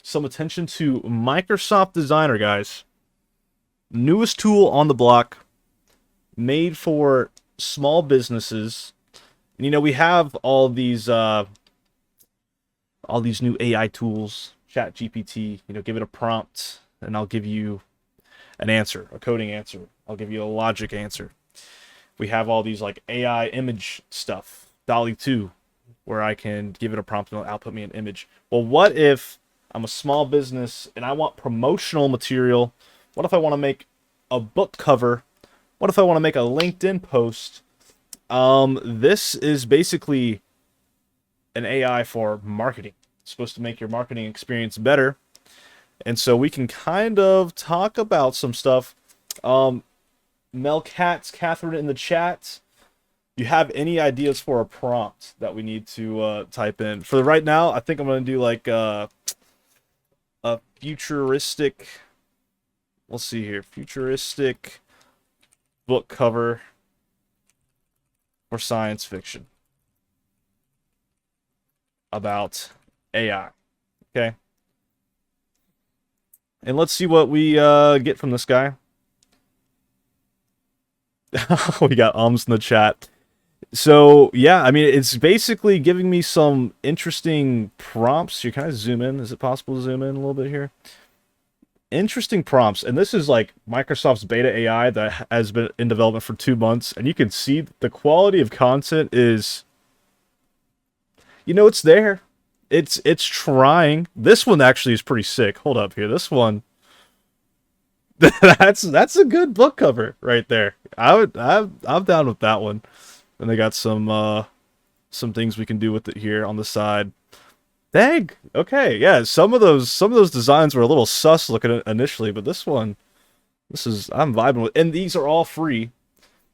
some attention to Microsoft Designer, guys. Newest tool on the block, made for small businesses. And, we have all these new AI tools, Chat GPT. Give it a prompt, and I'll give you an answer, a coding answer. I'll give you a logic answer. We have all these like AI image stuff, Dolly 2, where I can give it a prompt and it'll output me an image. Well, what if I'm a small business and I want promotional material? What if I want to make a book cover? What if I want to make a LinkedIn post? This is basically an AI for marketing. It's supposed to make your marketing experience better. And so we can kind of talk about some stuff. Mel Katz, Catherine in the chat. You have any ideas for a prompt that we need to type in? For right now, I think I'm going to do like a futuristic, let's see here, futuristic book cover for science fiction about AI. Okay. And let's see what we get from this guy. We got ums in the chat. So, yeah, I mean, it's basically giving me some interesting prompts. You kind of zoom in. Is it possible to zoom in a little bit here? Interesting prompts. And this is like Microsoft's beta AI that has been in development for 2 months. And you can see the quality of content is, it's there. It's trying. This one actually is pretty sick. Hold up here. This one. That's a good book cover right there. I'm down with that one. And they got some things we can do with it here on the side. Dang. Okay, yeah. Some of those designs were a little sus looking initially, but I'm vibing with. And these are all free.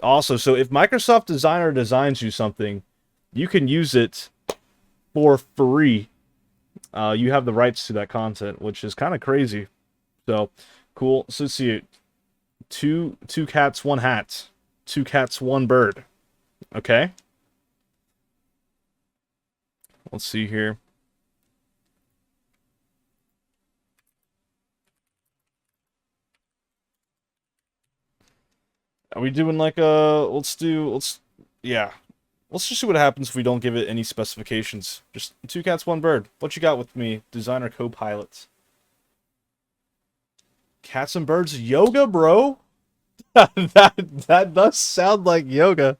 Also, so if Microsoft Designer designs you something, you can use it for free. You have the rights to that content, which is kind of crazy. So cool. So let's see it. Two cats, one hat. Two cats, one bird. Okay. Let's see here. Are we doing like yeah. Let's just see what happens if we don't give it any specifications. Just two cats, one bird. What you got with me, designer co-pilot? Cats and birds yoga, bro. that does sound like yoga.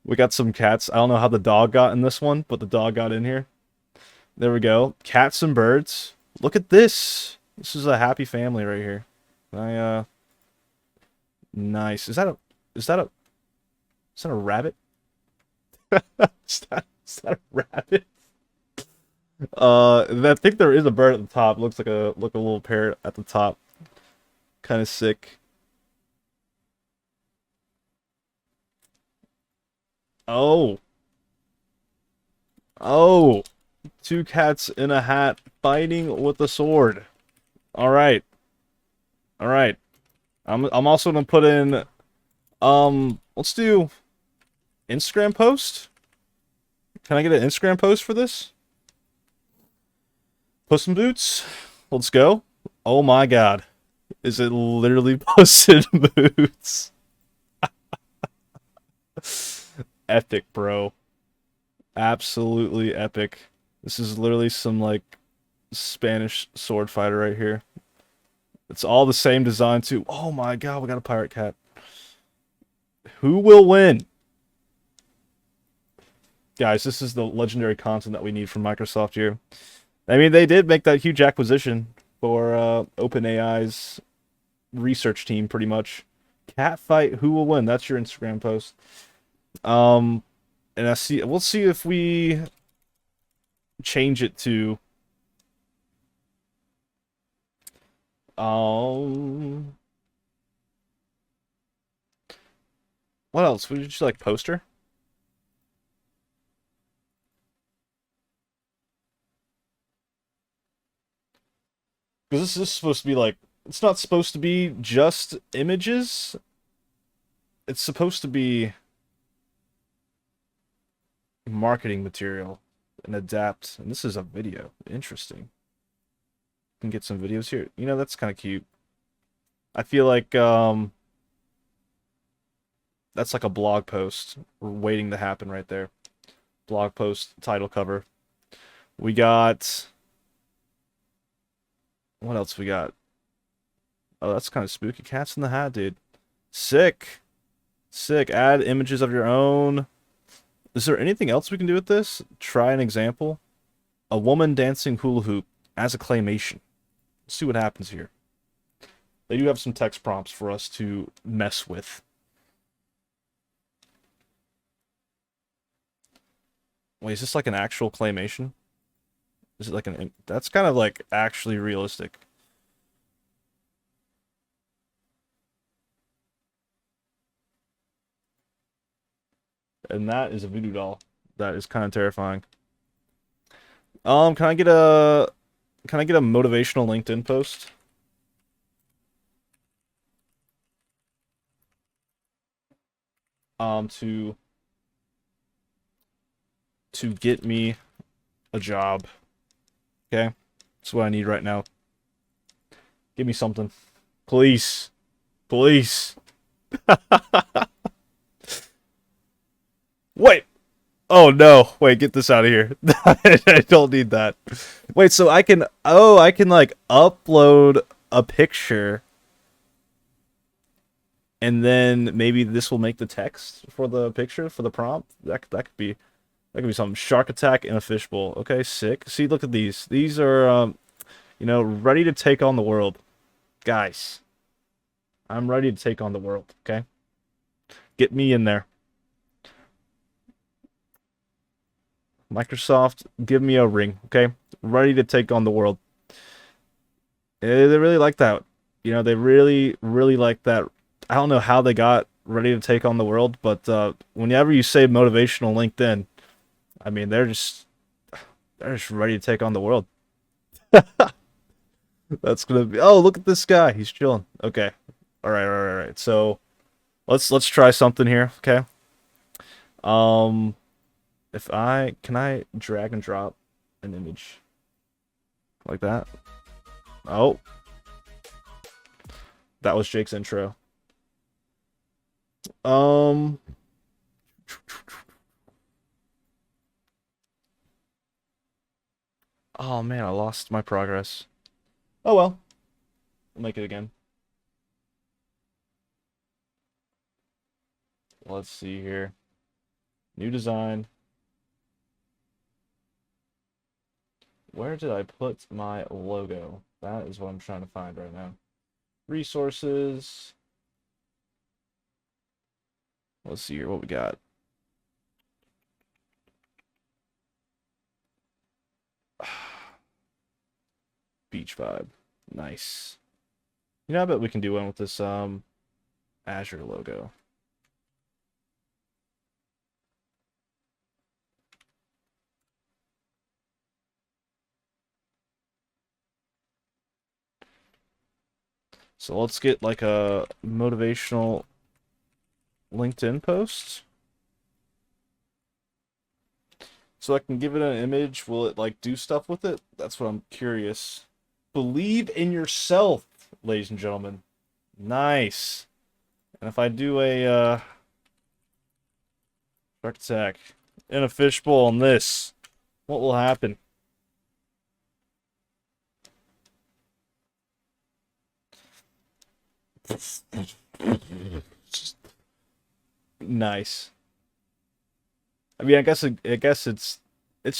We got some cats. I don't know how the dog got in this one, but the dog got in here. There we go. Cats and birds. Look at this. This is a happy family right here. Nice. Is that a rabbit? Is that a rabbit? I think there is a bird at the top. Looks like a little parrot at the top. Kind of sick. Oh. Oh. Two cats in a hat fighting with a sword. All right. All right. I'm also gonna put in let's do Instagram post. Can I get an Instagram post for this? Puss in Boots. Let's go. Oh my god. Is it literally Puss in Boots? Epic, bro. Absolutely epic. This is literally some like Spanish sword fighter right here. It's all the same design too. Oh my god, we got a pirate cat. Who will win? Guys, this is the legendary content that we need from Microsoft here. I mean, they did make that huge acquisition for OpenAI's research team, pretty much. Cat fight, who will win? That's your Instagram post. And we'll see if we change it to what else? Would you like poster? Because this is supposed to be like, it's not supposed to be just images. It's supposed to be marketing material and adapt. And this is a video. Interesting. Can get some videos here. You know, that's kind of cute. I feel like that's like a blog post waiting to happen right there. Blog post title cover. We got, what else we got? Oh, that's kind of spooky. Cats in the Hat, dude. Sick. Sick. Add images of your own. Is there anything else we can do with this? Try an example. A woman dancing hula hoop as a claymation. Let's see what happens here. They do have some text prompts for us to mess with. Wait, is this like an actual claymation? Is it like an... That's kind of like actually realistic. And that is a voodoo doll. That is kind of terrifying. Can I get a motivational LinkedIn post? To get me a job. Okay? That's what I need right now. Give me something. Please. Please. Wait. Oh no. Wait, get this out of here. I don't need that. Wait, so I can like upload a picture and then maybe this will make the text for the picture for the prompt. That could be something. Shark attack in a fishbowl. Okay, sick. See, look at these. These are you know, ready to take on the world. Guys, I'm ready to take on the world, okay? Get me in there. Microsoft, give me a ring, okay? Ready to take on the world. They really like that. You know, they really, really like that. I don't know how they got ready to take on the world, but whenever you say motivational LinkedIn, I mean, they're just ready to take on the world. That's gonna be... Oh, look at this guy. He's chilling. Okay. All right, all right, all right. So let's try something here, okay? If can I drag and drop an image like that? Oh, that was Jake's intro. Oh man, I lost my progress. Oh well, I'll make it again. Let's see here. New design. Where did I put my logo? That is what I'm trying to find right now. Resources. Let's see here what we got. Beach vibe. Nice. You know, I bet we can do one with this Azure logo. So let's get like a motivational LinkedIn post. So I can give it an image. Will it like do stuff with it? That's what I'm curious. Believe in yourself, ladies and gentlemen. Nice. And if I do a shark attack in a fishbowl on this, what will happen? Nice. I mean, I guess it's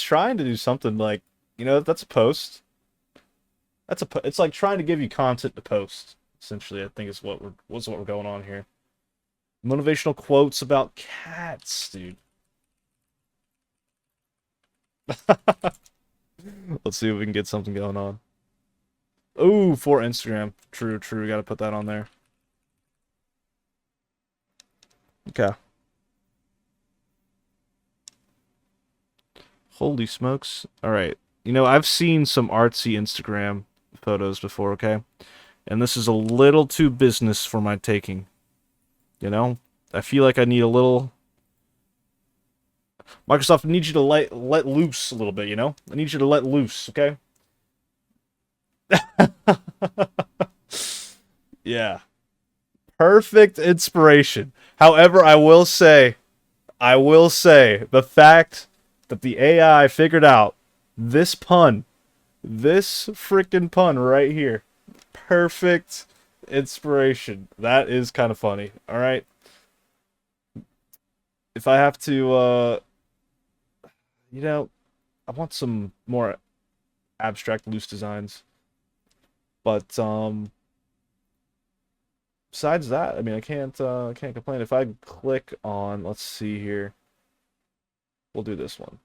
trying to do something like, you know, that's a post. It's like trying to give you content to post. Essentially, I think is what we're going on here. Motivational quotes about cats, dude. Let's see if we can get something going on. Ooh, for Instagram. True, true. We gotta put that on there. Okay. Holy smokes. Alright. You know, I've seen some artsy Instagram photos before, okay? And this is a little too business for my taking. You know? I feel like I need a little... Microsoft, I need you to let loose a little bit, you know? I need you to let loose, okay? Yeah. Perfect inspiration. However, I will say, the fact that the AI figured out this pun, this freaking pun right here, perfect inspiration. That is kind of funny. All right. If I have to, you know, I want some more abstract, loose designs. But besides that, I mean, I can't complain. If I click on, let's see here, we'll do this one.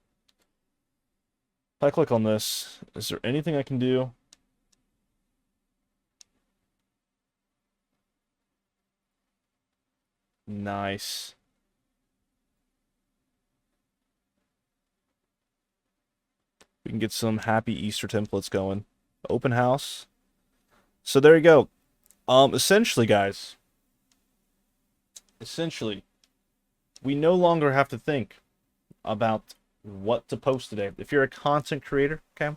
If I click on this, is there anything I can do? Nice. We can get some happy Easter templates going. Open house. So there you go. Essentially, guys, essentially, we no longer have to think about what to post today. If you're a content creator, okay,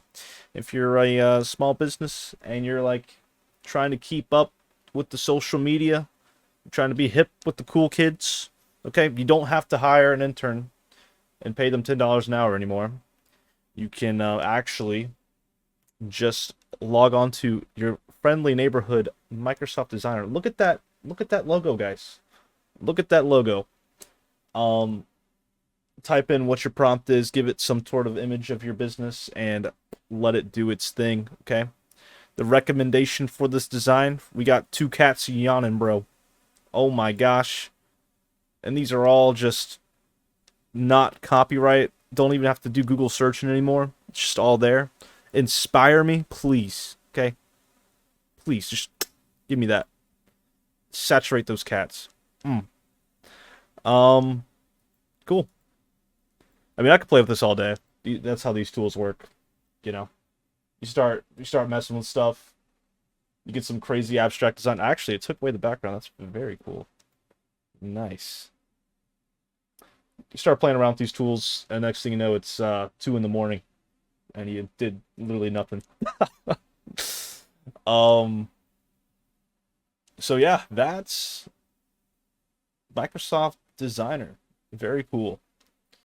if you're a small business and you're like trying to keep up with the social media, trying to be hip with the cool kids, okay, you don't have to hire an intern and pay them $10 an hour anymore. You can actually just log on to your friendly neighborhood Microsoft Designer. Look at that. Look at that logo, guys. Look at that logo. Um, Type in what your prompt is, give it some sort of image of your business, and let it do its thing, okay? The recommendation for this design, we got two cats yawning, bro. Oh my gosh. And these are all just not copyright. Don't even have to do Google searching anymore. It's just all there. Inspire me, please, okay? Please, just give me that. Saturate those cats. Mm. Um, cool. I mean, I could play with this all day. That's how these tools work, you know. You start messing with stuff. You get some crazy abstract design. Actually, it took away the background. That's very cool. Nice. You start playing around with these tools, and next thing you know, it's 2 in the morning, and you did literally nothing. um. So yeah, that's Microsoft Designer. Very cool.